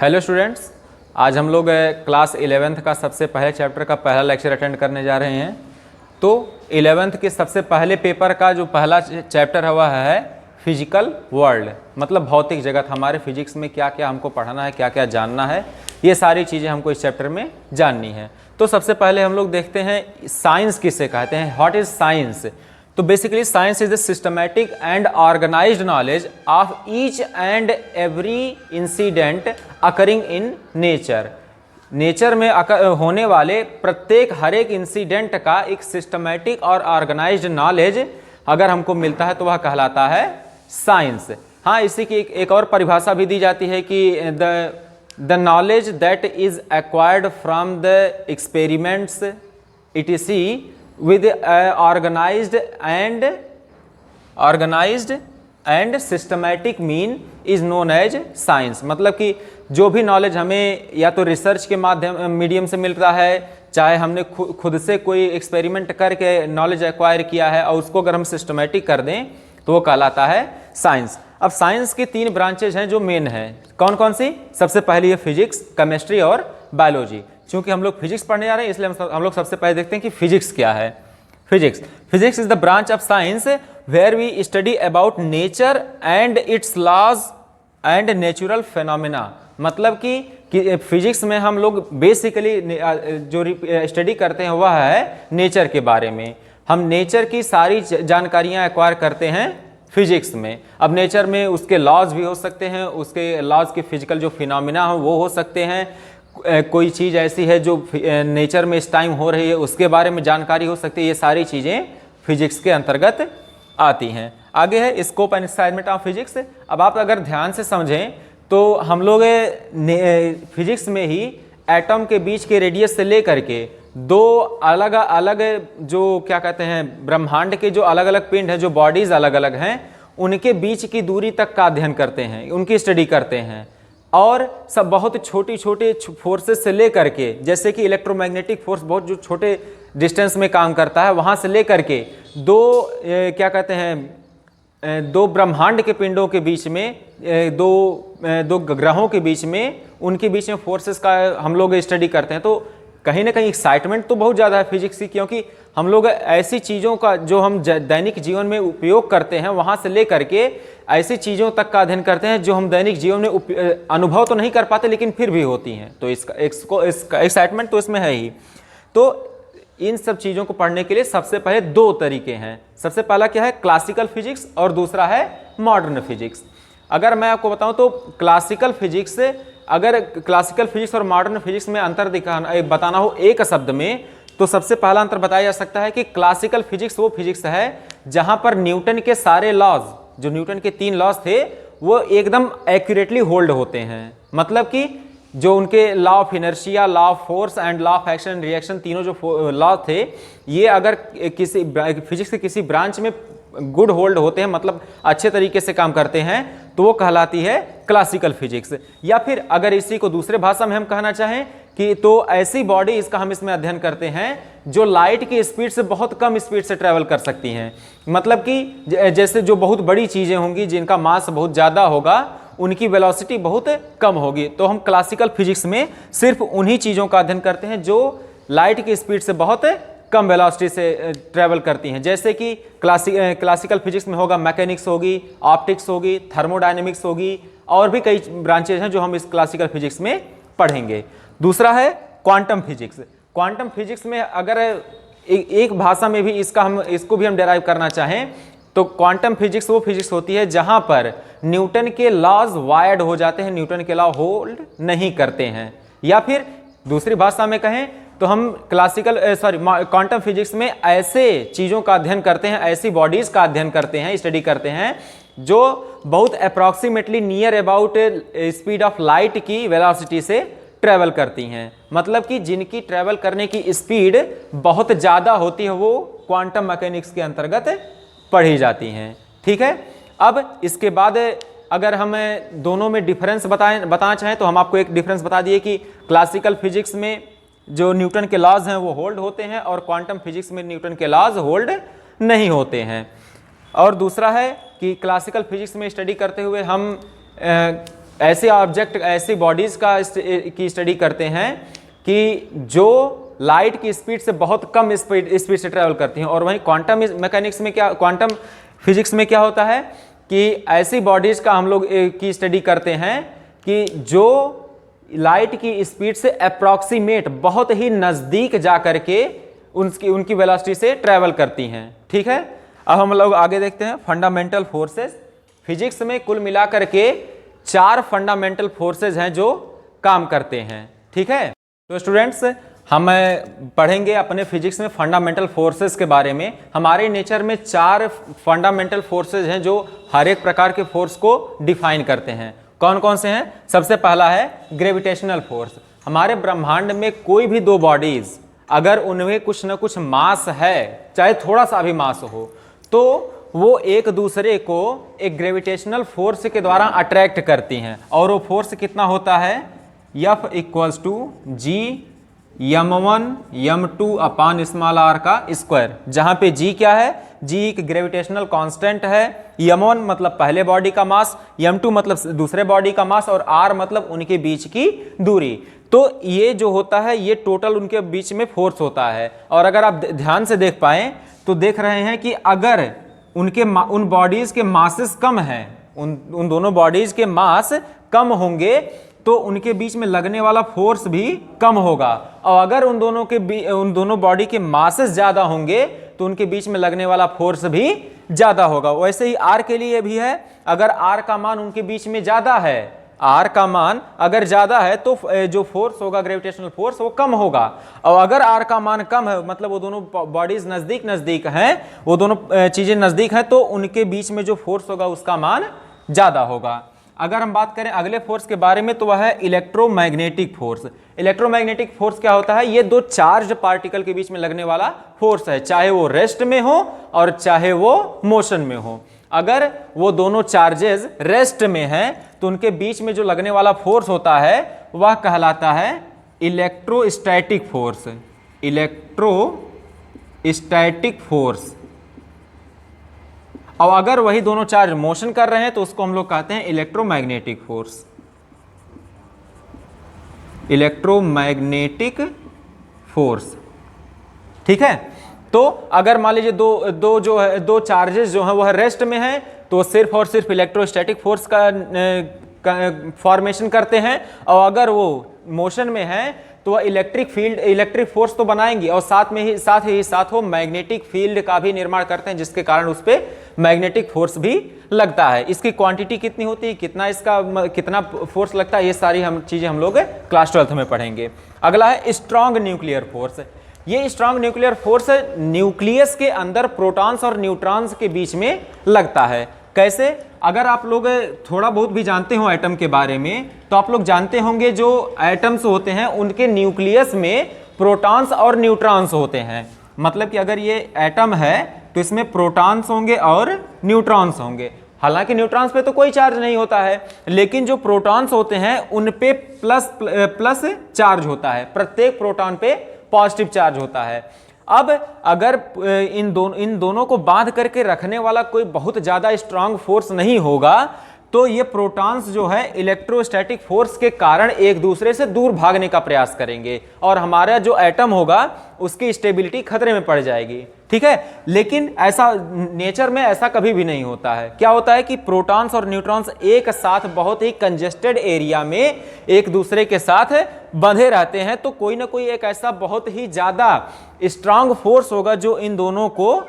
Hello students, आज हम लोग क्लास 11th का सबसे पहले चैप्टर का पहला लेक्चर अटेंड करने जा रहे हैं। तो 11th के सबसे पहले पेपर का जो पहला चैप्टर है वह है फिजिकल वर्ल्ड, मतलब भौतिक जगत। हमारे फिजिक्स में क्या क्या हमको पढ़ना है, क्या क्या जानना है, ये सारी चीज़ें हमको इस चैप्टर में जाननी है। तो सबसे पहले हम लोग देखते हैं साइंस किसे कहते हैं, व्हाट इज साइंस। तो basically science is the systematic and organized knowledge of each and every incident occurring in nature. Nature में होने वाले प्रत्येक हर एक इंसिडेंट का एक सिस्टमैटिक और ऑर्गेनाइज्ड नॉलेज अगर हमको मिलता है तो वह कहलाता है साइंस। हाँ, इसी की एक और परिभाषा भी दी जाती है कि the knowledge that is acquired from the experiments etc with organized and systematic mean is known as science। मतलब कि जो भी नॉलेज हमें या तो रिसर्च के मीडियम से मिलता है, चाहे हमने खुद से कोई एक्सपेरिमेंट करके नॉलेज एक्वायर किया है और उसको अगर हम सिस्टमेटिक कर दें तो वो कहलाता है साइंस। अब साइंस की 3 ब्रांचेज हैं जो मेन है। कौन कौन सी? सबसे पहली है फिजिक्स, केमिस्ट्री और बायोलॉजी। चूंकि हम लोग फिजिक्स पढ़ने जा रहे हैं इसलिए हम लोग सबसे पहले देखते हैं कि फिजिक्स क्या है। Physics is the branch of science where we study about nature and its laws and natural phenomena. मतलब कि फिजिक्स में हम लोग बेसिकली जो स्टडी करते हैं वह है नेचर के बारे में। हम नेचर की सारी जानकारियां एक्वायर करते हैं फिजिक्स में। अब नेचर में उसके लॉज भी हो सकते हैं, उसके लॉज के फिजिकल जो फिनोमिना हो वो हो सकते हैं, कोई चीज़ ऐसी है जो नेचर में इस टाइम हो रही है उसके बारे में जानकारी हो सकती है। ये सारी चीज़ें फिजिक्स के अंतर्गत आती हैं। आगे है scope and excitement of physics. अब आप अगर ध्यान से समझें तो हम लोग फिजिक्स में ही एटम के बीच के रेडियस से लेकर के 2 अलग अलग जो क्या कहते हैं ब्रह्मांड के जो अलग अलग पिंड हैं, जो बॉडीज अलग अलग हैं, उनके बीच की दूरी तक का अध्ययन करते हैं, उनकी स्टडी करते हैं। और सब बहुत छोटी छोटे फोर्सेस से लेकर के, जैसे कि इलेक्ट्रोमैग्नेटिक फोर्स बहुत जो छोटे डिस्टेंस में काम करता है, वहाँ से लेकर के 2 ब्रह्मांड के पिंडों के बीच में, दो ग्रहों के बीच में, उनके बीच में फोर्सेस का हम लोग स्टडी करते हैं। तो कहीं ना कहीं एक्साइटमेंट तो बहुत ज़्यादा है फिजिक्स की, क्योंकि हम लोग ऐसी चीज़ों का जो हम दैनिक जीवन में उपयोग करते हैं वहाँ से लेकर के ऐसी चीज़ों तक का अध्ययन करते हैं जो हम दैनिक जीवन में अनुभव तो नहीं कर पाते लेकिन फिर भी होती हैं। तो इसका एक्साइटमेंट तो इसमें है ही। तो इन सब चीज़ों को पढ़ने के लिए सबसे पहले 2 तरीके हैं। सबसे पहला क्या है, क्लासिकल फिजिक्स, और दूसरा है मॉडर्न फिजिक्स। अगर मैं आपको बताऊं तो क्लासिकल फिजिक्स और मॉडर्न फिजिक्स में अंतर बताना हो एक शब्द में, तो सबसे पहला अंतर बताया जा सकता है कि क्लासिकल फिजिक्स वो फिजिक्स है जहां पर न्यूटन के सारे लॉज, जो न्यूटन के 3 लॉज थे, वो एकदम एक्यूरेटली होल्ड होते हैं। मतलब कि जो उनके law of inertia, law of force and law of action and reaction, तीनों जो लॉ थे, ये अगर किसी फिजिक्स के किसी ब्रांच में गुड होल्ड होते हैं, मतलब अच्छे तरीके से काम करते हैं, तो वो कहलाती है क्लासिकल फिजिक्स। या फिर अगर इसी को दूसरे भाषा में हम कहना चाहें कि तो ऐसी बॉडी इसका हम इसमें अध्ययन करते हैं जो लाइट की स्पीड से बहुत कम स्पीड से ट्रेवल कर सकती हैं। मतलब कि जैसे जो बहुत बड़ी चीज़ें होंगी जिनका मास बहुत ज़्यादा होगा, उनकी वेलोसिटी बहुत कम होगी। तो हम क्लासिकल फिजिक्स में सिर्फ उन्हीं चीज़ों का अध्ययन करते हैं जो लाइट की स्पीड से बहुत कम वेलोसिटी से ट्रेवल करती हैं। जैसे कि क्लासिकल फिजिक्स में होगा मैकेनिक्स होगी, ऑप्टिक्स होगी, थर्मोडायनेमिक्स होगी, और भी कई ब्रांचेज हैं जो हम इस क्लासिकल फिजिक्स में पढ़ेंगे। दूसरा है क्वांटम फिजिक्स। क्वांटम फिजिक्स में अगर एक भाषा में भी इसको भी हम डेराइव करना चाहें तो क्वांटम फिजिक्स वो फिजिक्स होती है जहां पर न्यूटन के लॉज वायर्ड हो जाते हैं, न्यूटन के लॉ होल्ड नहीं करते हैं। या फिर दूसरी भाषा में कहें तो हम क्वांटम फिजिक्स में ऐसे चीज़ों का अध्ययन करते हैं, ऐसी बॉडीज का अध्ययन करते हैं, स्टडी करते हैं जो बहुत approximately near about speed of light की वेलोसिटी से ट्रेवल करती हैं। मतलब कि जिनकी ट्रेवल करने की स्पीड बहुत ज़्यादा होती है, वो क्वांटम मैकेनिक्स के अंतर्गत पढ़ी जाती हैं। ठीक है। अब इसके बाद अगर हम दोनों में डिफरेंस बताना चाहें तो हम आपको एक डिफरेंस बता दिए कि क्लासिकल फिजिक्स में जो न्यूटन के लॉज हैं वो होल्ड होते हैं और क्वांटम फिजिक्स में न्यूटन के लॉज होल्ड नहीं होते हैं। और दूसरा है कि क्लासिकल फिजिक्स में स्टडी करते हुए हम ऐसे ऑब्जेक्ट, ऐसी बॉडीज की स्टडी करते हैं कि जो लाइट की स्पीड से बहुत कम स्पीड से ट्रैवल करती हैं। और वहीं क्वांटम मैकेनिक्स में क्या, क्वांटम फिजिक्स में क्या होता है कि ऐसी बॉडीज का हम लोग की स्टडी करते हैं कि जो लाइट की स्पीड से अप्रॉक्सीमेट, बहुत ही नज़दीक जा करके उनकी वेलोसिटी से ट्रैवल करती हैं। ठीक है, अब हम लोग आगे देखते हैं फंडामेंटल फोर्सेस। फिजिक्स में कुल मिलाकर के 4 फंडामेंटल फोर्सेस हैं जो काम करते हैं। ठीक है, तो स्टूडेंट्स हम पढ़ेंगे अपने फिजिक्स में फंडामेंटल फोर्सेस के बारे में। हमारे नेचर में 4 फंडामेंटल फोर्सेस हैं जो हर एक प्रकार के फोर्स को डिफाइन करते हैं। कौन कौन से हैं? सबसे पहला है ग्रेविटेशनल फोर्स। हमारे ब्रह्मांड में कोई भी 2 बॉडीज अगर उनमें कुछ ना कुछ मास है, चाहे थोड़ा सा भी मास हो, तो वो एक दूसरे को एक ग्रेविटेशनल फोर्स के द्वारा अट्रैक्ट करती हैं। और वो फोर्स कितना होता है? F = G m1 m2 अपान स्मॉल r का स्क्वायर, जहां पे G क्या है? G एक ग्रेविटेशनल कांस्टेंट है, m1 मतलब पहले बॉडी का मास, m2 मतलब दूसरे बॉडी का मास, और r मतलब उनके बीच की दूरी। तो ये जो होता है ये टोटल उनके बीच में फोर्स होता है। और अगर आप ध्यान से देख पाएं तो देख रहे हैं कि अगर उन बॉडीज के मासेस कम हैं, उन दोनों बॉडीज के मास कम होंगे तो उनके बीच में लगने वाला फोर्स भी कम होगा। और अगर उन दोनों बॉडी के मासेस ज्यादा होंगे तो उनके बीच में लगने वाला फोर्स भी ज्यादा होगा। वैसे ही आर के लिए भी है, अगर आर का मान उनके बीच में ज्यादा है, आर का मान अगर ज्यादा है तो जो फोर्स होगा ग्रेविटेशनल फोर्स वो कम होगा। और अगर आर का मान कम है, मतलब वो दोनों बॉडीज नजदीक हैं, वो दोनों चीजें नजदीक हैं, तो उनके बीच में जो फोर्स होगा उसका मान ज्यादा होगा। अगर हम बात करें अगले फोर्स के बारे में तो वह है इलेक्ट्रोमैग्नेटिक फोर्स। इलेक्ट्रोमैग्नेटिक फोर्स क्या होता है? ये 2 चार्ज पार्टिकल के बीच में लगने वाला फोर्स है, चाहे वो रेस्ट में हो और चाहे वो मोशन में हो। अगर वो दोनों चार्जेस रेस्ट में हैं तो उनके बीच में जो लगने वाला फोर्स होता है वह कहलाता है इलेक्ट्रोस्टैटिक फोर्स। Electrostatic force. और अगर वही दोनों चार्ज मोशन कर रहे हैं तो उसको हम लोग कहते हैं इलेक्ट्रोमैग्नेटिक फोर्स। Electromagnetic force. ठीक है, तो अगर मान लीजिए दो चार्जेस जो है वह रेस्ट में हैं तो सिर्फ और सिर्फ इलेक्ट्रोस्टैटिक फोर्स का फॉर्मेशन करते हैं। और अगर वो मोशन में है तो वह इलेक्ट्रिक फोर्स तो बनाएंगे और साथ वो मैग्नेटिक फील्ड का भी निर्माण करते हैं, जिसके कारण उस पर मैग्नेटिक फोर्स भी लगता है। इसकी क्वांटिटी कितनी होती है, कितना फोर्स लगता है, ये सारी चीजें हम लोग क्लास 12 में पढ़ेंगे। अगला है स्ट्रॉन्ग न्यूक्लियर फोर्स। ये स्ट्रॉन्ग न्यूक्लियर फोर्स न्यूक्लियस के अंदर प्रोटॉन्स और न्यूट्रॉन्स के बीच में लगता है। कैसे? अगर आप लोग थोड़ा बहुत भी जानते हो एटम के बारे में तो आप लोग जानते होंगे जो एटम्स होते हैं उनके न्यूक्लियस में प्रोटॉन्स और न्यूट्रॉन्स होते हैं। मतलब कि अगर ये एटम है तो इसमें प्रोटॉन्स होंगे और न्यूट्रॉन्स होंगे। हालांकि न्यूट्रॉन्स पे तो कोई चार्ज नहीं होता है, लेकिन जो प्रोटॉन्स होते हैं उन पे प्लस चार्ज होता है, प्रत्येक प्रोटॉन पे पॉजिटिव चार्ज होता है। अब अगर इन दोनों को बांध करके रखने वाला कोई बहुत ज्यादा स्ट्रांग फोर्स नहीं होगा तो ये प्रोटॉन्स जो है इलेक्ट्रोस्टैटिक फोर्स के कारण एक दूसरे से दूर भागने का प्रयास करेंगे और हमारा जो एटम होगा उसकी स्टेबिलिटी खतरे में पड़ जाएगी। ठीक है, लेकिन ऐसा नेचर में ऐसा कभी भी नहीं होता है। क्या होता है कि प्रोटॉन्स और न्यूट्रॉन्स एक साथ बहुत ही कंजेस्टेड एरिया में एक दूसरे के साथ बंधे रहते हैं, तो कोई ना कोई एक ऐसा बहुत ही ज्यादा स्ट्रांग फोर्स होगा जो इन दोनों को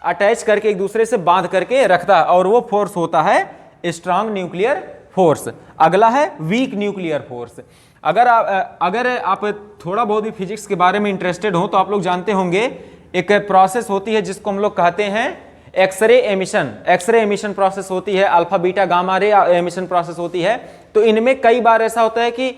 अटैच करके एक दूसरे से बांध करके रखता है, और वो फोर्स होता है स्ट्रांग न्यूक्लियर फोर्स। अगला है वीक न्यूक्लियर फोर्स। अगर आप थोड़ा बहुत भी फिजिक्स के बारे में इंटरेस्टेड हो तो आप लोग जानते होंगे एक प्रोसेस होती है जिसको हम लोग कहते हैं एक्सरे एमिशन प्रोसेस होती है, alpha beta gamma ray emission process होती है। तो इनमें कई बार ऐसा होता है कि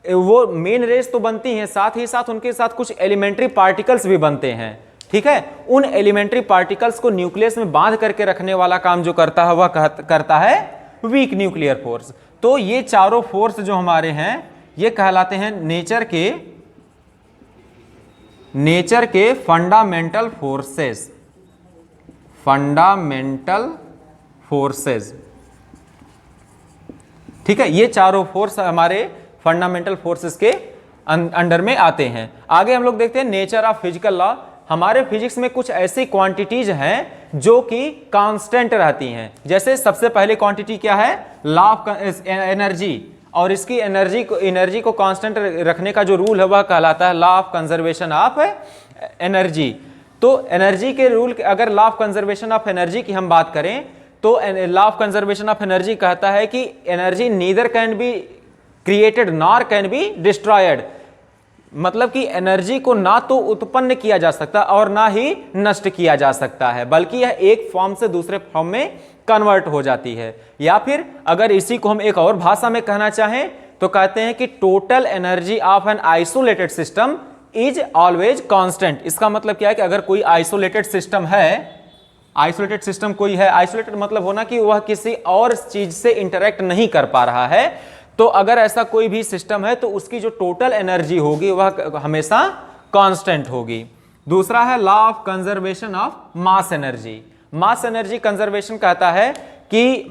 वो मेन रेज तो बनती हैं, साथ ही साथ उनके साथ कुछ एलिमेंट्री पार्टिकल्स भी बनते हैं। ठीक है, उन एलिमेंट्री पार्टिकल्स को न्यूक्लियस में बांध करके रखने वाला काम जो करता है वह करता है वीक न्यूक्लियर फोर्स। तो ये चारों फोर्स जो हमारे हैं ये कहलाते हैं नेचर के फंडामेंटल फोर्सेस। ठीक है, ये चारों फोर्स हमारे फंडामेंटल फोर्सेस के अंडर में आते हैं। आगे हम लोग देखते हैं नेचर ऑफ फिजिकल लॉ। हमारे फिजिक्स में कुछ ऐसी क्वांटिटीज हैं जो कि कांस्टेंट रहती हैं। जैसे सबसे पहले क्वांटिटी क्या है, लॉ ऑफ एनर्जी, और इसकी एनर्जी को कांस्टेंट रखने का जो रूल है वह कहलाता है law of conservation of energy. तो एनर्जी के रूल, अगर law of conservation of energy की हम बात करें तो law of conservation of energy कहता है कि energy neither can be created nor can be destroyed. मतलब कि एनर्जी को ना तो उत्पन्न किया जा सकता और ना ही नष्ट किया जा सकता है, बल्कि यह एक फॉर्म से दूसरे फॉर्म में कन्वर्ट हो जाती है। या फिर अगर इसी को हम एक और भाषा में कहना चाहें तो कहते हैं कि total energy of an isolated system is always constant. इसका मतलब क्या है कि अगर कोई आइसोलेटेड सिस्टम है, आइसोलेटेड सिस्टम कोई है, आइसोलेटेड मतलब होना कि वह किसी और चीज से इंटरेक्ट नहीं कर पा रहा है, तो अगर ऐसा कोई भी सिस्टम है तो उसकी जो टोटल एनर्जी होगी वह हमेशा कांस्टेंट होगी। दूसरा है law of conservation of mass energy. Mass energy conservation कहता है कि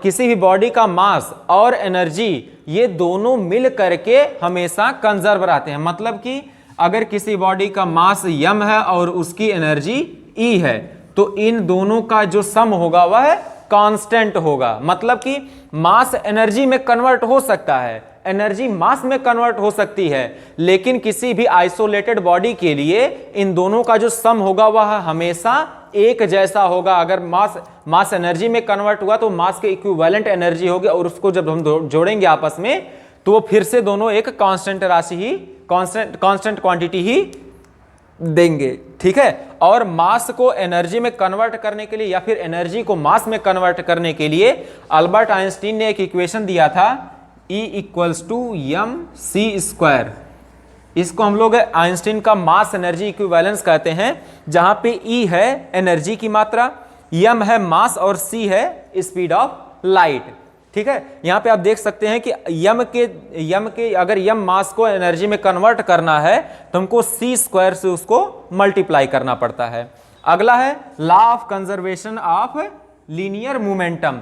किसी भी बॉडी का मास और एनर्जी ये दोनों मिल करके हमेशा कंजर्व रहते हैं। मतलब कि अगर किसी बॉडी का मास m है और उसकी एनर्जी E है तो इन दोनों का जो सम होगा वह कांस्टेंट होगा। मतलब कि मास एनर्जी में कन्वर्ट हो सकता है, एनर्जी मास में कन्वर्ट हो सकती है, लेकिन किसी भी आइसोलेटेड बॉडी के लिए इन दोनों का जो सम होगा वह हमेशा एक जैसा होगा। अगर मास एनर्जी में कन्वर्ट हुआ तो मास के इक्विवेलेंट एनर्जी होगी और उसको जब हम जोड़ेंगे आपस में तो वो फिर से दोनों एक कांस्टेंट राशि ही, कांस्टेंट क्वांटिटी ही देंगे। ठीक है, और मास को एनर्जी में कन्वर्ट करने के लिए या फिर एनर्जी को मास में कन्वर्ट करने के लिए अल्बर्ट आइंस्टीन ने एक इक्वेशन दिया था E = mc²। इसको हम लोग आइंस्टीन का मास एनर्जी इक्विवेलेंस कहते हैं, जहां पे E है एनर्जी की मात्रा, m है मास और c है स्पीड ऑफ लाइट। ठीक है, यहां पे आप देख सकते हैं कि m के अगर m मास को एनर्जी में कन्वर्ट करना है तो हमको c² से उसको मल्टीप्लाई करना पड़ता है। अगला है law of conservation of linear momentum.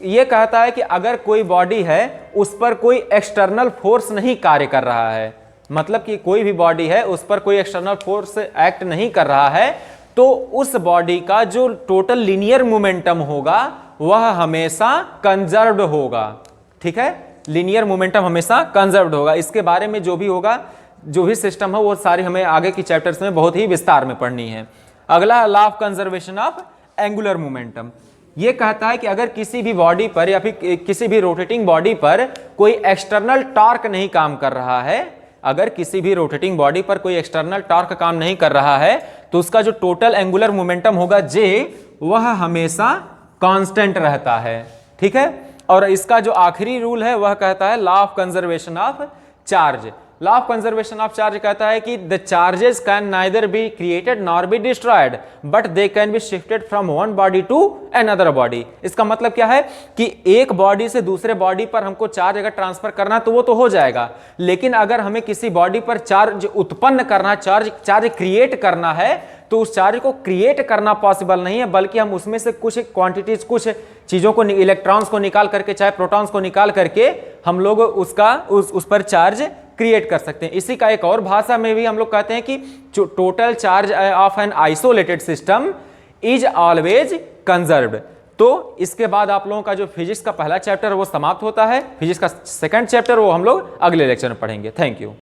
यह कहता है कि अगर कोई बॉडी है उस पर कोई एक्सटर्नल फोर्स नहीं कार्य कर रहा है, मतलब कि कोई भी बॉडी है उस पर कोई एक्सटर्नल फोर्स एक्ट नहीं कर रहा है, तो उस बॉडी का जो टोटल लीनियर मोमेंटम होगा वह हमेशा कंजर्व्ड होगा। ठीक है, लीनियर मोमेंटम हमेशा कंजर्व्ड होगा। इसके बारे में जो भी होगा, जो भी सिस्टम है वो सारी हमें आगे की चैप्टर्स में बहुत ही विस्तार में पढ़नी है। अगला law of conservation of angular momentum. यह कहता है कि अगर किसी भी बॉडी पर या फिर किसी भी रोटेटिंग बॉडी पर कोई एक्सटर्नल टॉर्क नहीं काम कर रहा है, अगर किसी भी रोटेटिंग बॉडी पर कोई एक्सटर्नल टॉर्क काम नहीं कर रहा है तो उसका जो टोटल एंगुलर मोमेंटम होगा J वह हमेशा कांस्टेंट रहता है। ठीक है, और इसका जो आखिरी रूल है वह कहता है law of conservation of charge. Law of conservation of charge कहता है कि the charges can neither be created nor be destroyed but they can be shifted from one body to another body. इसका मतलब क्या है कि एक बॉडी से दूसरे बॉडी पर हमको चार्ज अगर ट्रांसफर करना तो वो तो हो जाएगा, लेकिन अगर हमें किसी बॉडी पर चार्ज उत्पन्न करना, चार्ज क्रिएट करना है तो उस चार्ज को क्रिएट करना पॉसिबल नहीं है, बल्कि हम उसमें से कुछ क्वांटिटीज, कुछ चीजों को, इलेक्ट्रॉन्स को निकाल करके, चाहे प्रोटॉन्स को निकाल करके हम लोग उस पर चार्ज क्रिएट कर सकते हैं। इसी का एक और भाषा में भी हम लोग कहते हैं कि total charge of an isolated system is always conserved. तो इसके बाद आप लोगों का जो फिजिक्स का पहला चैप्टर वो समाप्त होता है। फिजिक्स का सेकंड चैप्टर वो हम लोग अगले लेक्चर में पढ़ेंगे। Thank you.